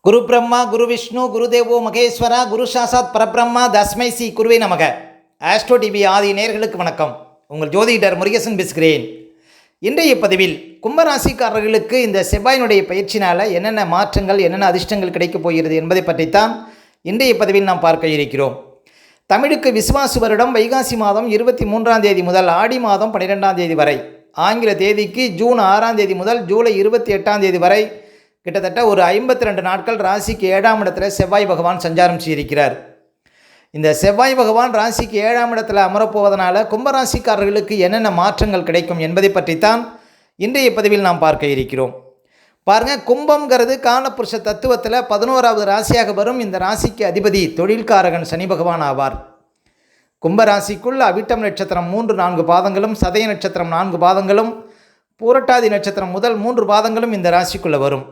குரு பிரம்மா குரு விஷ்ணு குரு தேவோ மகேஸ்வரா குரு சாசாத் பரபிரம்மா தஸ்மை சி குருவே நமக. ஆஸ்ட்ரோ டிவி ஆதி நேயர்களுக்கு வணக்கம். உங்கள் ஜோதிடர் முருகேசன் பேசுகிறேன். இன்றைய பதிவில் கும்பராசிக்காரர்களுக்கு இந்த செவ்வாயினுடைய பயிற்சினால் என்னென்ன மாற்றங்கள் என்னென்ன அதிர்ஷ்டங்கள் கிடைக்கப் போகிறது என்பதை பற்றித்தான் இன்றைய பதிவில் நாம் பார்க்க இருக்கிறோம். தமிழுக்கு விசுவாசு வருடம் வைகாசி மாதம் 23ஆம் தேதி முதல் ஆடி மாதம் 12ஆம் தேதி வரை, ஆங்கில தேதிக்கு ஜூன் 6ஆம் தேதி முதல் ஜூலை 28ஆம் தேதி வரை கிட்டத்தட்ட ஒரு 52 நாட்கள் ராசிக்கு 7ஆம் இடத்துல செவ்வாய் பகவான் சஞ்சாரம் செய்திருக்கிறார். இந்த செவ்வாய் பகவான் ராசிக்கு 7ஆம் இடத்துல அமரப்போவதனால கும்பராசிக்காரர்களுக்கு என்னென்ன மாற்றங்கள் கிடைக்கும் என்பதை பற்றித்தான் இன்றைய பதிவில் நாம் பார்க்க இருக்கிறோம். பாருங்கள், கும்பம்ங்கிறது காலபுருஷ தத்துவத்தில் 11வது ராசியாக வரும். இந்த ராசிக்கு அதிபதி தொழில்காரகன் சனி பகவான் ஆவார். கும்பராசிக்குள் அவிட்டம் நட்சத்திரம் 3-4 பாதங்களும், சதய நட்சத்திரம் 4 பாதங்களும், பூரட்டாதி நட்சத்திரம் முதல் 3 பாதங்களும் இந்த ராசிக்குள்ளே வரும்.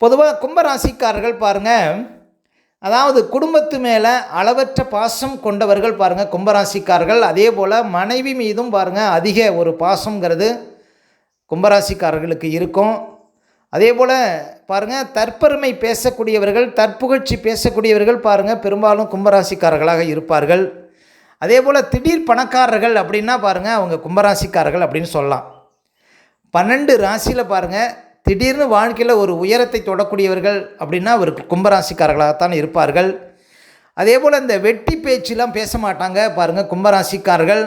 பொதுவாக கும்பராசிக்காரர்கள் பாருங்கள், அதாவது குடும்பத்து மேலே அளவற்ற பாசம் கொண்டவர்கள் பாருங்கள் கும்பராசிக்காரர்கள். அதே போல் மனைவி மீதும் பாருங்கள் அதிக ஒரு பாசங்கிறது கும்பராசிக்காரர்களுக்கு இருக்கும். அதே போல் பாருங்கள் தற்பெருமை பேசக்கூடியவர்கள், தற்புகழ்ச்சி பேசக்கூடியவர்கள் பாருங்கள் பெரும்பாலும் கும்பராசிக்காரர்களாக இருப்பார்கள். அதே போல் திடீர் பணக்காரர்கள் அப்படின்னா பாருங்கள் அவங்க கும்பராசிக்காரர்கள் அப்படின்னு சொல்லலாம். 12 ராசியில் பாருங்கள் திடீர்னு வாழ்க்கையில் ஒரு உயரத்தை தொடக்கூடியவர்கள் அப்படின்னா அவருக்கு கும்பராசிக்காரர்களாகத்தான் இருப்பார்கள். அதே போல் இந்த வெட்டி பேச்செலாம் பேச மாட்டாங்க பாருங்கள் கும்பராசிக்காரர்கள்.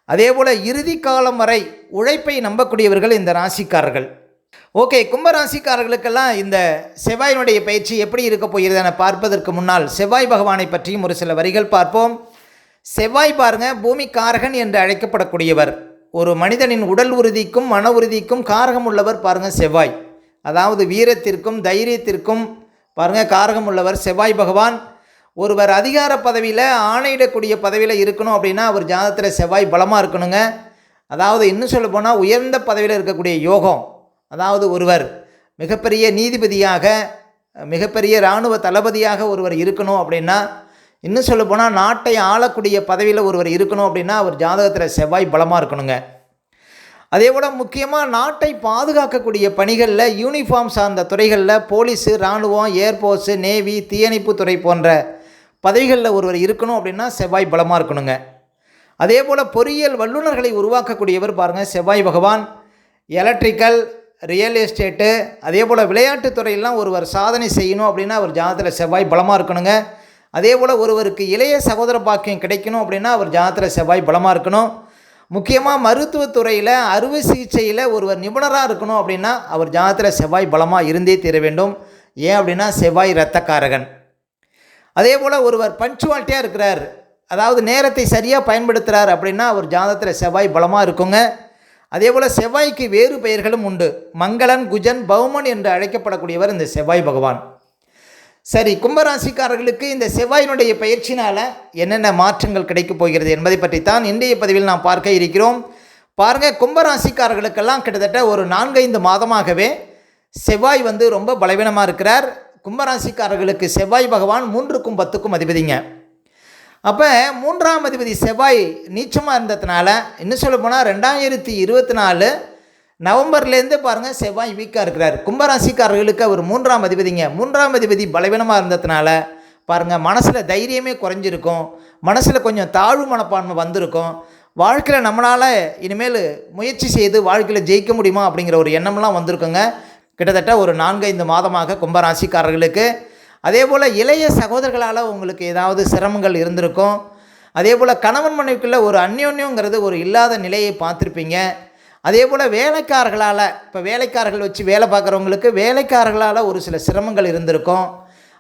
அதே போல் இறுதி காலம் வரை உழைப்பை நம்பக்கூடியவர்கள் இந்த ராசிக்காரர்கள். ஓகே, கும்பராசிக்காரர்களுக்கெல்லாம் இந்த செவ்வாயினுடைய பயிற்சி எப்படி இருக்க போகிறது என பார்ப்பதற்கு முன்னால் செவ்வாய் பகவானை பற்றியும் ஒரு சில வரிகள் பார்ப்போம். செவ்வாய் பாருங்கள் பூமிக்காரகன் என்று அழைக்கப்படக்கூடியவர். ஒரு மனிதனின் உடல் உறுதிக்கும் மன உறுதிக்கும் காரகம் உள்ளவர் பாருங்கள் செவ்வாய். அதாவது வீரத்திற்கும் தைரியத்திற்கும் பாருங்கள் காரகம் உள்ளவர் செவ்வாய் பகவான். ஒருவர் அதிகார பதவியில் ஆணையிடக்கூடிய பதவியில் இருக்கணும் அப்படின்னா அவர் ஜாதகத்தில் செவ்வாய் பலமாக இருக்கணுங்க. அதாவது இன்னும் சொல்ல போனால் உயர்ந்த பதவியில் இருக்கக்கூடிய யோகம். அதாவது ஒருவர் மிகப்பெரிய நீதிபதியாக, மிகப்பெரிய இராணுவ தளபதியாக ஒருவர் இருக்கணும் அப்படின்னா, இன்னும் சொல்ல போனால் நாட்டை ஆளக்கூடிய பதவியில் ஒருவர் இருக்கணும் அப்படின்னா அவர் ஜாதகத்தில் செவ்வாய் பலமாக இருக்கணுங்க. அதே போல் முக்கியமாக நாட்டை பாதுகாக்கக்கூடிய பணிகளில் யூனிஃபார்ம் சார்ந்த துறைகளில் போலீஸு, இராணுவம், ஏர்ஃபோர்ஸு, நேவி, தீயணைப்பு துறை போன்ற பதவிகளில் ஒருவர் இருக்கணும் அப்படின்னா செவ்வாய் பலமாக இருக்கணுங்க. அதே போல் பொறியியல் வல்லுநர்களை உருவாக்கக்கூடியவர் பாருங்கள் செவ்வாய் பகவான். எலக்ட்ரிக்கல், ரியல் எஸ்டேட்டு, அதே போல் விளையாட்டுத் துறையெல்லாம் ஒருவர் சாதனை செய்யணும் அப்படின்னா அவர் ஜாதகத்தில் செவ்வாய் பலமாக இருக்கணுங்க. அதே போல் ஒருவருக்கு இளைய சகோதர பாக்கியம் கிடைக்கணும் அப்படின்னா அவர் ஜாதகத்தில் செவ்வாய் பலமாக இருக்கணும். முக்கியமாக மருத்துவத்துறையில் அறுவை சிகிச்சையில் ஒருவர் நிபுணராக இருக்கணும் அப்படின்னா அவர் ஜாதகத்தில் செவ்வாய் பலமாக இருந்தே தீர வேண்டும். ஏன் அப்படின்னா செவ்வாய் இரத்தக்காரகன். அதே போல் ஒருவர் பஞ்சுவாலிட்டியாக இருக்கிறார், அதாவது நேரத்தை சரியாக பயன்படுத்துகிறார் அப்படின்னா அவர் ஜாதகத்தில் செவ்வாய் பலமாக இருக்குங்க. அதே போல் செவ்வாய்க்கு வேறு பெயர்களும் உண்டு. மங்களன், குஜன், பௌமன் என்று அழைக்கப்படக்கூடியவர் இந்த செவ்வாய் பகவான். சரி, கும்பராசிக்காரர்களுக்கு இந்த செவ்வாயினுடைய பயிற்சினால் என்னென்ன மாற்றங்கள் கிடைக்கப் போகிறது என்பதை பற்றித்தான் இன்றைய பதிவில் நாம் பார்க்க இருக்கிறோம். பாருங்கள், கும்பராசிக்காரர்களுக்கெல்லாம் கிட்டத்தட்ட ஒரு 4-5 மாதமாகவே செவ்வாய் ரொம்ப பலவீனமாக இருக்கிறார். கும்பராசிக்காரர்களுக்கு செவ்வாய் பகவான் 3க்கும் 10க்கும் அதிபதிங்க. அப்போ 3ஆம் அதிபதி செவ்வாய் நீச்சமாக இருந்ததுனால இன்னும் சொல்ல போனால் 2024 நவம்பர்லேருந்து பாருங்கள் செவ்வாய் வீக்காக இருக்கிறார். கும்பராசிக்காரர்களுக்கு அவர் 3ஆம் அதிபதிங்க. 3ஆம் அதிபதி பலவீனமாக இருந்ததுனால பாருங்கள் மனசில் தைரியமே குறைஞ்சிருக்கும், மனசில் கொஞ்சம் தாழ்வு மனப்பான்மை வந்திருக்கும். வாழ்க்கையில் நம்மளால் இனிமேல் முயற்சி செய்து வாழ்க்கையில் ஜெயிக்க முடியுமா அப்படிங்கிற ஒரு எண்ணம்லாம் வந்திருக்குங்க கிட்டத்தட்ட ஒரு 4-5 மாதமாக கும்பராசிக்காரர்களுக்கு. அதே போல் இளைய சகோதரர்களால் உங்களுக்கு ஏதாவது சிரமங்கள் இருந்திருக்கும். அதே போல் கணவன் மனைவிக்குள்ள ஒரு அந்யோன்யங்கிறது ஒரு இல்லாத நிலையை பார்த்துருப்பீங்க. அதே போல் வேலைக்காரர்களால், இப்போ வேலைக்காரர்கள் வச்சு வேலை பார்க்குறவங்களுக்கு வேலைக்காரர்களால் ஒரு சில சிரமங்கள் இருந்திருக்கும்.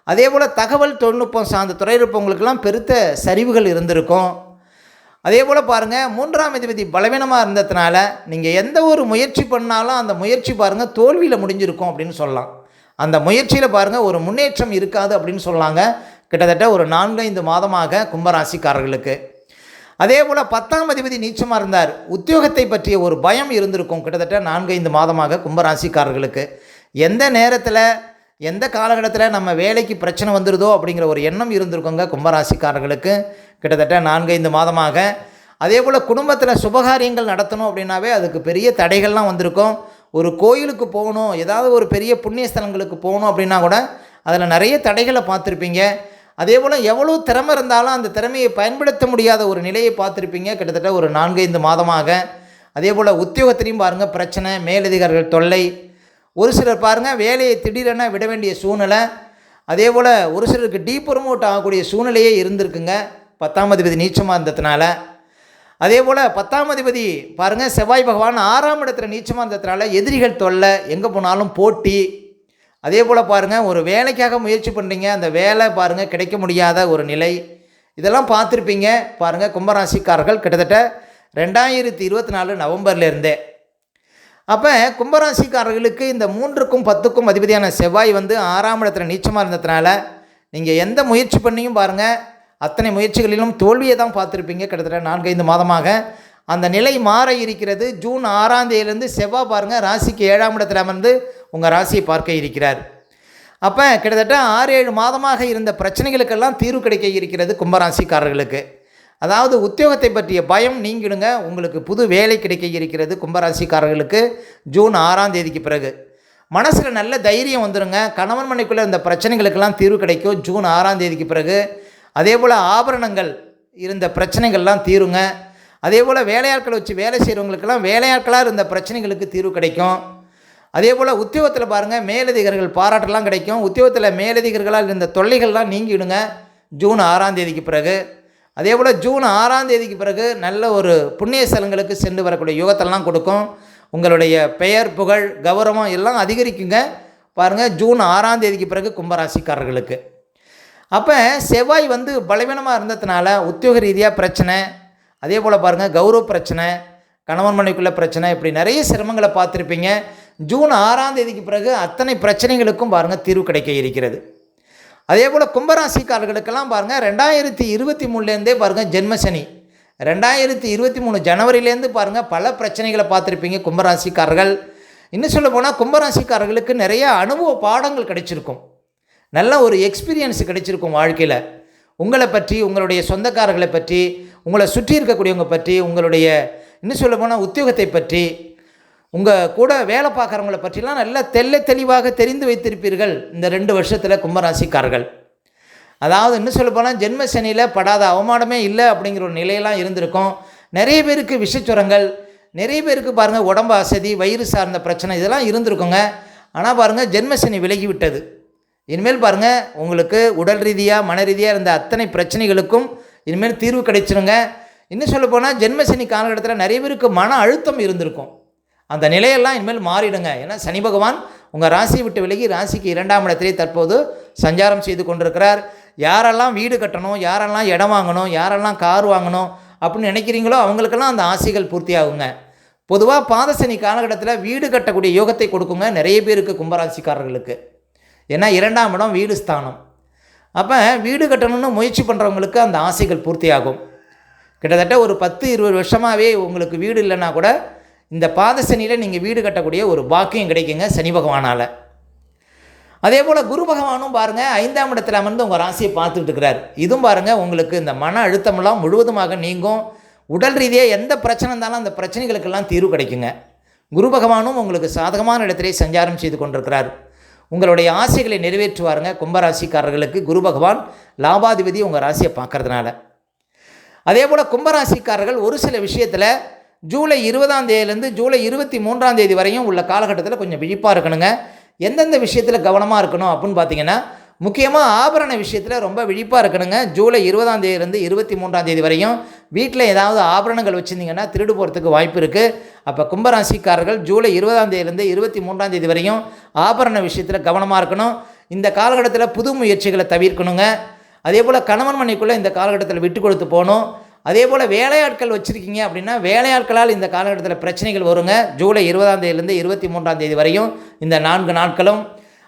அதே போல் தகவல் தொழில்நுட்பம் சார்ந்த துறை இருப்பவங்களுக்கெல்லாம் பெருத்த சரிவுகள் இருந்திருக்கும். அதே போல் பாருங்கள் 3ஆம் அதிபதி பலவீனமாக இருந்ததுனால நீங்கள் எந்த ஒரு முயற்சி பண்ணாலும் அந்த முயற்சி பாருங்கள் தோல்வியில் முடிஞ்சிருக்கும் அப்படின்னு சொல்லலாம். அந்த முயற்சியில் பாருங்கள் ஒரு முன்னேற்றம் இருக்காது அப்படின்னு சொல்லாங்க கிட்டத்தட்ட ஒரு 4-5 மாதமாக கும்பராசிக்காரர்களுக்கு. அதே போல் 10ஆம் அதிபதி நீச்சமாக இருந்தார். உத்தியோகத்தை பற்றிய ஒரு பயம் இருந்திருக்கும் கிட்டத்தட்ட 4-5 மாதமாக கும்பராசிக்காரர்களுக்கு. எந்த நேரத்தில் எந்த காலகட்டத்தில் நம்ம வேலைக்கு பிரச்சனை வந்துடுதோ அப்படிங்கிற ஒரு எண்ணம் இருந்திருக்குங்க கும்பராசிக்காரர்களுக்கு கிட்டத்தட்ட 4-5 மாதமாக. அதே போல் குடும்பத்தில் சுபகாரியங்கள் நடத்தணும் அப்படின்னாவே அதுக்கு பெரிய தடைகள்லாம் வந்திருக்கும். ஒரு கோயிலுக்கு போகணும், ஏதாவது ஒரு பெரிய புண்ணிய ஸ்தலங்களுக்கு போகணும் அப்படின்னா கூட அதில் நிறைய தடைகளை பார்த்துருப்பீங்க. அதே போல் எவ்வளோ திறமை இருந்தாலும் அந்த திறமையை பயன்படுத்த முடியாத ஒரு நிலையை பார்த்துருப்பீங்க கிட்டத்தட்ட ஒரு 4-5 மாதமாக. அதே போல் உத்தியோகத்திலையும் பாருங்கள் பிரச்சனை, மேலதிகாரிகள் தொல்லை, ஒரு சிலர் பாருங்கள் வேலையை திடீரென விட வேண்டிய சூழ்நிலை, அதே போல் ஒரு சிலருக்கு டீப்ரமோட் ஆகக்கூடிய சூழ்நிலையே இருந்திருக்குங்க 10ஆம் அதிபதி நீச்சமாக இருந்ததுனால. அதே போல் 10ஆம் அதிபதி பாருங்கள் செவ்வாய் பகவான் 6ஆம் இடத்துல நீச்சமாக இருந்ததுனால எதிரிகள் தொல்லை, எங்கே போனாலும் போட்டி. அதே போல் பாருங்கள் ஒரு வேலைக்காக முயற்சி பண்ணுறீங்க, அந்த வேலை பாருங்கள் கிடைக்க முடியாத ஒரு நிலை, இதெல்லாம் பார்த்துருப்பீங்க. பாருங்கள் கும்பராசிக்காரர்கள் கிட்டத்தட்ட 2024 நவம்பர்லேருந்தே. அப்போ கும்பராசிக்காரர்களுக்கு இந்த 3க்கும் 10க்கும் அதிபதியான செவ்வாய் வந்து 6ஆம் இடத்துல நீச்சமாக இருந்ததுனால நீங்கள் எந்த முயற்சி பண்ணியும் பாருங்கள் அத்தனை முயற்சிகளிலும் தோல்வியை தான் பார்த்துருப்பீங்க கிட்டத்தட்ட 4-5 மாதமாக. அந்த நிலை மாற இருக்கிறது. ஜூன் 6ஆம் தேதியிலேருந்து செவ்வாய் பாருங்கள் ராசிக்கு 7ஆம் இடத்துல அமர்ந்து உங்கள் ராசியை பார்க்க இருக்கிறார். அப்போ கிட்டத்தட்ட 6-7 மாதமாக இருந்த பிரச்சனைகளுக்கெல்லாம் தீர்வு கிடைக்க இருக்கிறது கும்பராசிக்காரர்களுக்கு. அதாவது உத்தியோகத்தை பற்றிய பயம் நீங்கிடுங்க, உங்களுக்கு புது வேலை கிடைக்க இருக்கிறது கும்பராசிக்காரர்களுக்கு ஜூன் 6ஆம் தேதிக்கு பிறகு. மனசில் நல்ல தைரியம் வந்துடுங்க, கணவன் மனைக்குள்ளே இந்த பிரச்சனைகளுக்கெல்லாம் தீர்வு கிடைக்கும் ஜூன் 6ஆம் தேதிக்கு பிறகு. அதே போல் ஆபரணங்கள் இருந்த பிரச்சனைகள்லாம் தீருங்க. அதே போல் வேலையாட்களை வச்சு வேலை செய்கிறவங்களுக்கெல்லாம் வேலையாட்களாக இருந்த பிரச்சனைகளுக்கு தீர்வு கிடைக்கும். அதே போல் உத்தியோகத்தில் பாருங்கள் மேலதிகாரிகள் பாராட்டெல்லாம் கிடைக்கும். உத்தியோகத்தில் மேலதிகாரிகளால் இருந்த தொல்லைகள்லாம் நீங்கிடுங்க ஜூன் 6ஆம் தேதிக்கு பிறகு. அதே போல் ஜூன் 6ஆம் தேதிக்கு பிறகு நல்ல ஒரு புண்ணிய ஸ்தலங்களுக்கு சென்று வரக்கூடிய யோகத்தெல்லாம் கொடுக்கும். உங்களுடைய பெயர் புகழ் கௌரவம் எல்லாம் அதிகரிக்குங்க பாருங்கள் ஜூன் 6ஆம் தேதிக்கு பிறகு கும்பராசிக்காரர்களுக்கு. அப்போ செவ்வாய் வந்து பலவீனமாக இருந்ததுனால உத்தியோக ரீதியாக பிரச்சனை, அதே போல் பாருங்கள் கௌரவ பிரச்சனை, கணவன் மனைவிக்குள்ள பிரச்சனை, இப்படி நிறைய சிரமங்களை பார்த்துருப்பீங்க. ஜூன் 6ஆம் தேதிக்கு பிறகு அத்தனை பிரச்சனைகளுக்கும் பாருங்கள் தீர்வு கிடைக்க இருக்கிறது. அதே போல் கும்பராசிக்காரர்களுக்கெல்லாம் பாருங்கள் 2023லேருந்தே பாருங்கள் ஜென்மசனி, 2023 ஜனவரியிலேருந்து பாருங்கள் பல பிரச்சனைகளை பார்த்துருப்பீங்க கும்பராசிக்காரர்கள். இன்னும் சொல்ல போனால் கும்பராசிக்காரர்களுக்கு நிறைய அனுபவ பாடங்கள் கிடைச்சிருக்கும், நல்ல ஒரு எக்ஸ்பீரியன்ஸ் கிடைச்சிருக்கும் வாழ்க்கையில். உங்களை பற்றி, உங்களுடைய சொந்தக்காரர்களை பற்றி, உங்களை சுற்றி இருக்கக்கூடியவங்க பற்றி, உங்களுடைய இன்னும் சொல்ல போனால் உத்தியோகத்தை பற்றி, உங்கள் கூட வேலை பார்க்குறவங்களை பற்றிலாம் நல்லா தெளிவாக தெரிந்து வைத்திருப்பீர்கள் இந்த 2 வருஷத்தில் கும்பராசிக்காரர்கள். அதாவது இன்னும் சொல்ல போனால் ஜென்ம சனியில் படாத அவமானமே இல்லை அப்படிங்கிற ஒரு நிலையெல்லாம் இருந்திருக்கும். நிறைய பேருக்கு விஷச்சுரங்கள், நிறைய பேருக்கு பாருங்கள் உடம்பு அசதி, வயிறு சார்ந்த பிரச்சனை இதெல்லாம் இருந்திருக்குங்க. ஆனால் பாருங்கள் ஜென்மசனி விலகிவிட்டது. இனிமேல் பாருங்கள் உங்களுக்கு உடல் ரீதியாக மன ரீதியாக இருந்த அத்தனை பிரச்சனைகளுக்கும் இனிமேல் தீர்வு கிடைச்சிருங்க. இன்னும் சொல்ல போனால் ஜென்மசனி காலகட்டத்தில் நிறைய பேருக்கு மன அழுத்தம் இருந்திருக்கும், அந்த நிலையெல்லாம் இனிமேல் மாறிடுங்க. ஏன்னா சனி பகவான் உங்கள் ராசியை விட்டு விலகி ராசிக்கு 2ஆம் இடத்திலே தற்போது சஞ்சாரம் செய்து கொண்டிருக்கிறார். யாரெல்லாம் வீடு கட்டணும், யாரெல்லாம் இடம் வாங்கணும், யாரெல்லாம் கார் வாங்கணும் அப்படின்னு நினைக்கிறீங்களோ அவங்களுக்கெல்லாம் அந்த ஆசைகள் பூர்த்தி ஆகுங்க. பொதுவாக பாதசனி காலகட்டத்தில் வீடு கட்டக்கூடிய யோகத்தை கொடுக்குங்க நிறைய பேருக்கு கும்பராசிக்காரர்களுக்கு. ஏன்னா 2ஆம் இடம் வீடு ஸ்தானம். அப்போ வீடு கட்டணும்னு முயற்சி பண்ணுறவங்களுக்கு அந்த ஆசைகள் பூர்த்தி ஆகும். கிட்டத்தட்ட ஒரு 10-20 வருஷமாகவே உங்களுக்கு வீடு இல்லைன்னா கூட இந்த பாதசனியில் நீங்கள் வீடு கட்டக்கூடிய ஒரு பாக்கியம் கிடைக்குங்க சனி பகவானால். அதே போல் குரு பகவானும் பாருங்கள் 5ஆம் இடத்துல அமர்ந்து உங்கள் ராசியை பார்த்துக்கிட்டு இருக்கிறார். இதுவும் பாருங்கள் உங்களுக்கு இந்த மன அழுத்தமெல்லாம் முழுவதுமாக நீங்கும். உடல் ரீதியாக எந்த பிரச்சனை இருந்தாலும் அந்த பிரச்சனைகளுக்கெல்லாம் தீர்வு கிடைக்குங்க. குரு பகவானும் உங்களுக்கு சாதகமான இடத்திலே சஞ்சாரம் செய்து கொண்டிருக்கிறார். உங்களுடைய ஆசைகளை நிறைவேற்றுவாருங்க கும்பராசிக்காரர்களுக்கு குரு பகவான் லாபாதிபதி உங்கள் ராசியை பார்க்கறதுனால. அதே போல் கும்பராசிக்காரர்கள் ஒரு சில விஷயத்தில் ஜூலை 20ஆம் தேதியிலேருந்து ஜூலை 23ஆம் தேதி வரையும் உள்ள காலகட்டத்தில் கொஞ்சம் விழிப்பாக இருக்கணுங்க. எந்தெந்த விஷயத்தில் கவனமாக இருக்கணும் அப்படின்னு பார்த்தீங்கன்னா முக்கியமாக ஆபரண விஷயத்தில் ரொம்ப விழிப்பாக இருக்கணுங்க. ஜூலை 20ஆம் தேதியிலேருந்து 23ஆம் தேதி வரையும் வீட்டில் ஏதாவது ஆபரணங்கள் வச்சுருந்தீங்கன்னா திருடு போகிறதுக்கு வாய்ப்பு இருக்குது. அப்போ கும்பராசிக்காரர்கள் ஜூலை 20ஆம் தேதியிலேருந்து 23ஆம் தேதி வரையும் ஆபரண விஷயத்தில் கவனமாக இருக்கணும். இந்த காலகட்டத்தில் புது முயற்சிகளை தவிர்க்கணுங்க. அதே போல் கணவன் மனைக்குள்ளே இந்த காலகட்டத்தில் விட்டு கொடுத்து போகணும். அதே போல் வேலையாட்கள் வச்சுருக்கீங்க அப்படின்னா வேலையாட்களால் இந்த காலகட்டத்தில் பிரச்சனைகள் வருங்க. ஜூலை 20ஆம் தேதியிலேருந்து 23ஆம் தேதி வரையும் இந்த 4 நாட்களும்.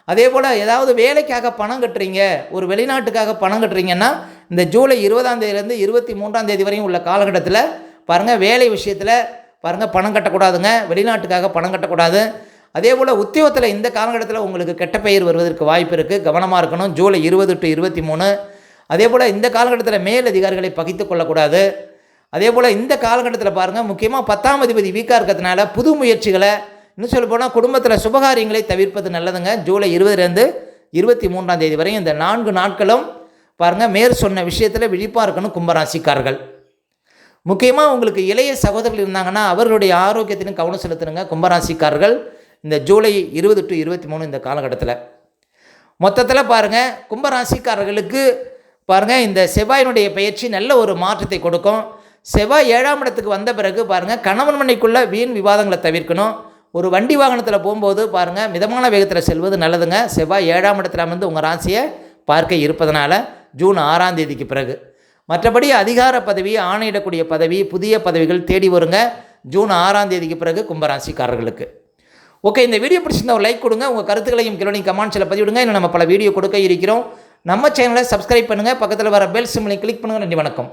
அதே போல் ஏதாவது வேலைக்காக பணம் கட்டுறீங்க, ஒரு வெளிநாட்டுக்காக பணம் கட்டுறீங்கன்னா இந்த ஜூலை 20ஆம் தேதியிலேருந்து 23ஆம் தேதி வரையும் உள்ள காலகட்டத்தில் பாருங்கள் வேலை விஷயத்தில் பாருங்கள் பணம் கட்டக்கூடாதுங்க, வெளிநாட்டுக்காக பணம் கட்டக்கூடாது. அதே போல் உத்தியோகத்தில் இந்த காலகட்டத்தில் உங்களுக்கு கெட்ட பெயர் வருவதற்கு வாய்ப்பு இருக்குது, கவனமாக இருக்கணும். ஜூலை 20 to 23. அதே போல் இந்த காலகட்டத்தில் மேல் அதிகாரிகளை பகைத்து கொள்ளக்கூடாது. அதே போல் இந்த காலகட்டத்தில் பாருங்கள் முக்கியமாக 10ஆம் அதிபதி வீக்காக இருக்கிறதுனால புது முயற்சிகளை இன்னும் சொல்ல போனால் குடும்பத்தில் சுபகாரியங்களை தவிர்ப்பது நல்லதுங்க. ஜூலை 20 23ஆம் தேதி வரையும் இந்த 4 நாட்களும் பாருங்கள், மேற் சொன்ன விஷயத்தில் விழிப்பாக இருக்கணும் கும்பராசிக்காரர்கள். முக்கியமாக உங்களுக்கு இளைய சகோதரர்கள் இருந்தாங்கன்னா அவர்களுடைய ஆரோக்கியத்திலும் கவனம் செலுத்தணுங்க கும்பராசிக்காரர்கள். இந்த ஜூலை 20 to 23 இந்த காலகட்டத்தில் மொத்தத்தில் பாருங்கள், கும்பராசிக்காரர்களுக்கு பாருங்கள் இந்த செவ்வாயினுடைய பயிற்சி நல்ல ஒரு மாற்றத்தை கொடுக்கும். செவ்வாய் 7ஆம் இடத்துக்கு வந்த பிறகு பாருங்கள், கணவன் மனைக்குள்ள வீண் விவாதங்களை தவிர்க்கணும். ஒரு வண்டி வாகனத்தில் போகும்போது பாருங்கள், மிதமான வேகத்தில் செல்வது நல்லதுங்க. செவ்வாய் 7ஆம் இடத்துல வந்து உங்கள் ராசியை பார்க்க இருப்பதனால ஜூன் 6ஆம் தேதிக்கு பிறகு. மற்றபடி அதிகார பதவி, ஆணையிடக்கூடிய பதவி, புதிய பதவிகள் தேடி வருங்க ஜூன் 6ஆம் தேதிக்கு பிறகு கும்பராசிக்காரர்களுக்கு. ஓகே, இந்த வீடியோ பிடிச்சிருந்தா ஒரு லைக் கொடுங்க. உங்கள் கருத்துக்களையும் கீழே கமெண்ட்ஸில் பதிவிடுங்க. இன்னும் நம்ம பல வீடியோ கொடுக்க இருக்கிறோம். நம்ம சேனலை சப்ஸ்கிரைப் பண்ணுங்கள். பக்கத்தில் வர பெல் சிம்லை கிளிக் பண்ணுங்கள். நன்றி, வணக்கம்.